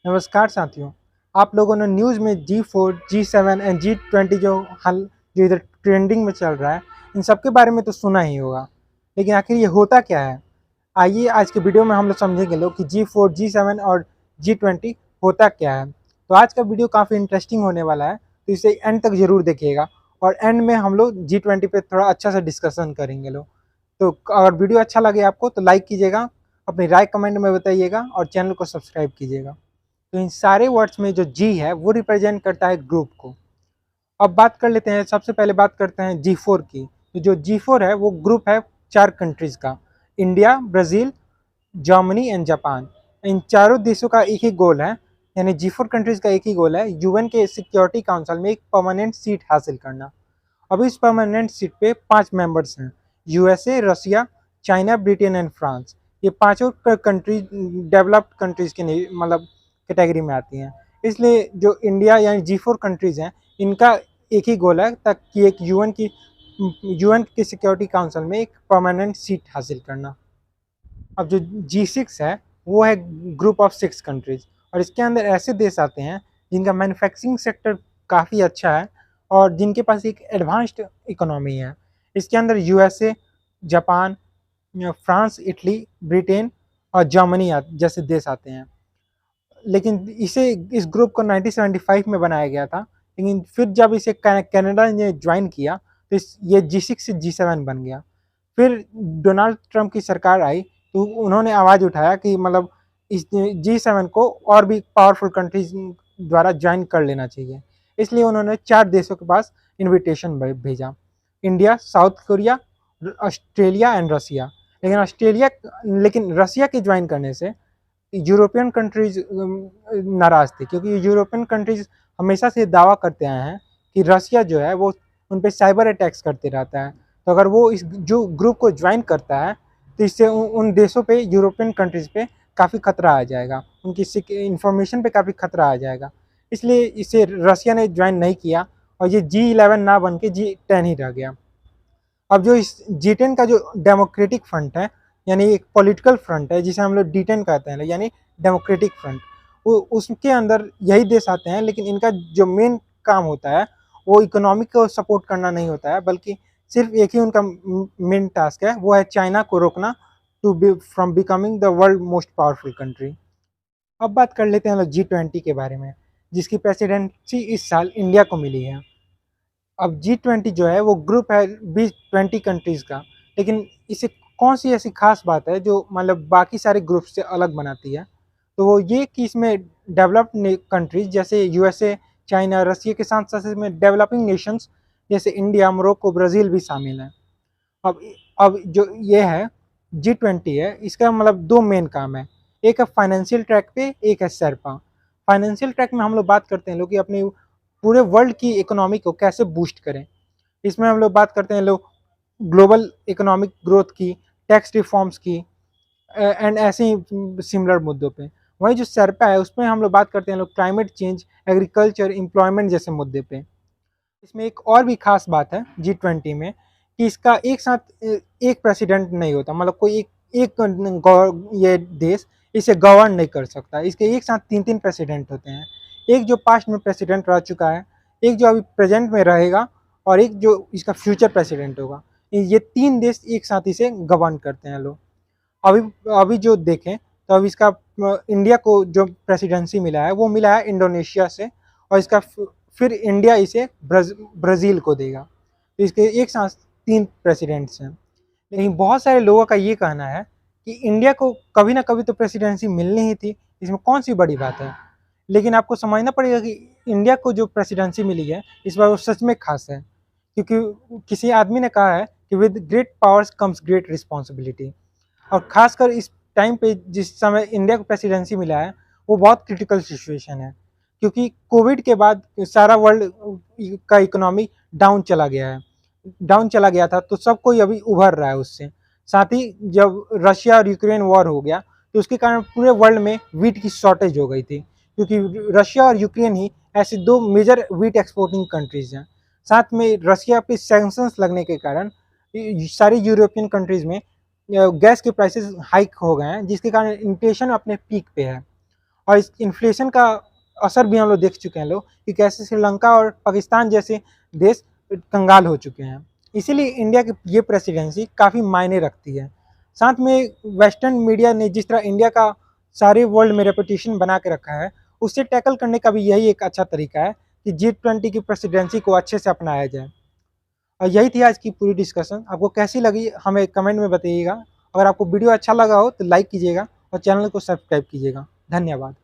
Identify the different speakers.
Speaker 1: नमस्कार साथियों। आप लोगों ने न्यूज़ में G4, G7 एंड G20 जो इधर ट्रेंडिंग में चल रहा है, इन सब के बारे में तो सुना ही होगा। लेकिन आखिर ये होता क्या है? आइए आज के वीडियो में हम लोग समझेंगे कि G4, G7 और G20 होता क्या है। तो आज का वीडियो काफ़ी इंटरेस्टिंग होने वाला है, तो इसे एंड तक ज़रूर देखिएगा और एंड में हम लोग G20 पे थोड़ा अच्छा सा डिस्कशन करेंगे लोग। तो अगर वीडियो अच्छा लगे आपको तो लाइक कीजिएगा, अपनी राय कमेंट में बताइएगा और चैनल को सब्सक्राइब कीजिएगा। तो इन सारे वर्ड्स में जो जी है वो रिप्रेजेंट करता है ग्रुप को। अब बात कर लेते हैं, सबसे पहले बात करते हैं G4 की। तो जो G4 है वो ग्रुप है 4 कंट्रीज़ का, India, Brazil, Germany and Japan. इन चारों देशों का एक ही गोल है, यानी G4 कंट्रीज़ का एक ही गोल है, यूएन के सिक्योरिटी काउंसिल में एक परमानेंट सीट हासिल करना। अब इस परमानेंट सीट पे 5 मेंबर्स हैं, USA, Russia, China, Britain and France. ये पाँचों कंट्री डेवलप्ड कंट्रीज़ के मतलब कैटेगरी में आती हैं। इसलिए जो इंडिया यानी G4 कंट्रीज़ हैं, इनका एक ही गोल है ताकि एक यूएन की सिक्योरिटी काउंसिल में एक परमानेंट सीट हासिल करना। अब जो G6 है वो है ग्रुप ऑफ 6 कंट्रीज़ और इसके अंदर ऐसे देश आते हैं जिनका मैन्युफैक्चरिंग सेक्टर काफ़ी अच्छा है और जिनके पास एक एडवांस्ड इकोनॉमी है। इसके अंदर USA, Japan, France, Italy, Britain और जर्मनी जैसे देश आते हैं। लेकिन इस ग्रुप को 1975 में बनाया गया था, लेकिन फिर जब इसे कनाडा ने ज्वाइन किया तो ये G6 से G7 बन गया। फिर डोनाल्ड ट्रंप की सरकार आई तो उन्होंने आवाज़ उठाया कि मतलब इस G7 को और भी पावरफुल कंट्रीज द्वारा ज्वाइन कर लेना चाहिए। इसलिए उन्होंने 4 देशों के पास इनविटेशन भेजा, India, South Korea, Australia and Russia. लेकिन रसिया के ज्वाइन करने से यूरोपियन कंट्रीज नाराज़ थी, क्योंकि यूरोपियन कंट्रीज हमेशा से दावा करते आए हैं कि रसिया जो है वो उन पे साइबर अटैक्स करते रहता है। तो अगर वो इस जो ग्रुप को ज्वाइन करता है तो इससे उन देशों पे, यूरोपियन कंट्रीज़ पे काफ़ी खतरा आ जाएगा, उनकी इंफॉर्मेशन पे काफ़ी खतरा आ जाएगा। इसलिए इसे रसिया ने ज्वाइन नहीं किया और ये G11 ना बन के G10 ही रह गया। अब जो इस G10 का जो डेमोक्रेटिक फ्रंट है, यानी एक पॉलिटिकल फ्रंट है जिसे हम लोग D10 कहते हैं, यानी डेमोक्रेटिक फ्रंट, वो उसके अंदर यही देश आते हैं। लेकिन इनका जो मेन काम होता है वो इकोनॉमिक को सपोर्ट करना नहीं होता है, बल्कि सिर्फ एक ही उनका मेन टास्क है, वो है चाइना को रोकना from becoming the world most powerful country. अब बात कर लेते हैं लोग G20 के बारे में, जिसकी प्रेसिडेंसी इस साल इंडिया को मिली है। अब G20 जो है वो ग्रुप है 20 कंट्रीज़ का, लेकिन इसे कौन सी ऐसी खास बात है जो मतलब बाकी सारे ग्रुप से अलग बनाती है? तो वो ये कि इसमें डेवलप्ड कंट्रीज जैसे यूएसए, चाइना, रसिया के साथ साथ इसमें डेवलपिंग नेशंस जैसे इंडिया, मोरक्को, ब्राज़ील भी शामिल हैं। अब अब जो ये है G20 है, इसका मतलब 2 मेन काम है। एक है फाइनेंशियल ट्रैक पे, एक है शेरपा। फाइनेंशियल ट्रैक में हम लोग बात करते हैं लोग कि अपनी पूरे वर्ल्ड की इकोनॉमी को कैसे बूस्ट करें। इसमें हम लोग बात करते हैं लोग ग्लोबल इकोनॉमिक ग्रोथ की, टैक्स रिफॉर्म्स की एंड ऐसे ही सिमिलर मुद्दों पे। वहीं जो शेरपा है उसमें हम लोग बात करते हैं लोग क्लाइमेट चेंज, एग्रीकल्चर, एम्प्लॉयमेंट जैसे मुद्दे पे। इसमें एक और भी खास बात है G20 में कि इसका एक साथ एक प्रेसिडेंट नहीं होता, मतलब कोई ये देश इसे गवर्न नहीं कर सकता। इसके एक साथ 3-3 प्रेसिडेंट होते हैं, एक जो पास्ट में प्रेसिडेंट रह चुका है, एक जो अभी प्रेजेंट में रहेगा और एक जो इसका फ्यूचर प्रेसिडेंट होगा। ये 3 देश एक साथ इसे गवर्न करते हैं लोग। अभी अभी जो देखें तो अभी इसका इंडिया को जो प्रेसिडेंसी मिला है वो मिला है इंडोनेशिया से, और इसका फिर इंडिया इसे ब्राज़ील को देगा। तो इसके एक साथ 3 प्रेसिडेंट्स हैं। लेकिन बहुत सारे लोगों का ये कहना है कि इंडिया को कभी ना कभी तो प्रेसिडेंसी मिलनी ही थी, इसमें कौन सी बड़ी बात है। लेकिन आपको समझना पड़ेगा कि इंडिया को जो प्रेसिडेंसी मिली है इस बार वो सच में खास है, क्योंकि किसी आदमी ने कहा है कि with great powers comes great responsibility. और खासकर इस टाइम पे जिस समय इंडिया को प्रेसिडेंसी मिला है वो बहुत क्रिटिकल सिचुएशन है, क्योंकि कोविड के बाद सारा वर्ल्ड का इकोनॉमी डाउन चला गया था, तो सब कोई अभी उभर रहा है उससे। साथ ही जब रशिया और यूक्रेन वॉर हो गया तो उसके कारण पूरे वर्ल्ड में वीट की शॉर्टेज हो गई थी, क्योंकि रशिया और यूक्रेन ही ऐसे 2 मेजर वीट एक्सपोर्टिंग कंट्रीज हैं। साथ में रशिया पे सैंक्शंस लगने के कारण सारी यूरोपियन कंट्रीज में गैस के प्राइसेस हाइक हो गए हैं, जिसके कारण इन्फ्लेशन अपने पीक पे है। और इस इन्फ्लेशन का असर भी हम लोग देख चुके हैं लोग कि कैसे श्रीलंका और पाकिस्तान जैसे देश कंगाल हो चुके हैं। इसीलिए इंडिया की ये प्रेसिडेंसी काफ़ी मायने रखती है। साथ में वेस्टर्न मीडिया ने जिस तरह इंडिया का सारे वर्ल्ड में रेपुटेशन बना के रखा है, उससे टैकल करने का भी यही एक अच्छा तरीका है कि G20 की प्रेसिडेंसी को अच्छे से अपनाया जाए। और यही थी आज की पूरी डिस्कशन। आपको कैसी लगी हमें कमेंट में बताइएगा। अगर आपको वीडियो अच्छा लगा हो तो लाइक कीजिएगा और चैनल को सब्सक्राइब कीजिएगा। धन्यवाद।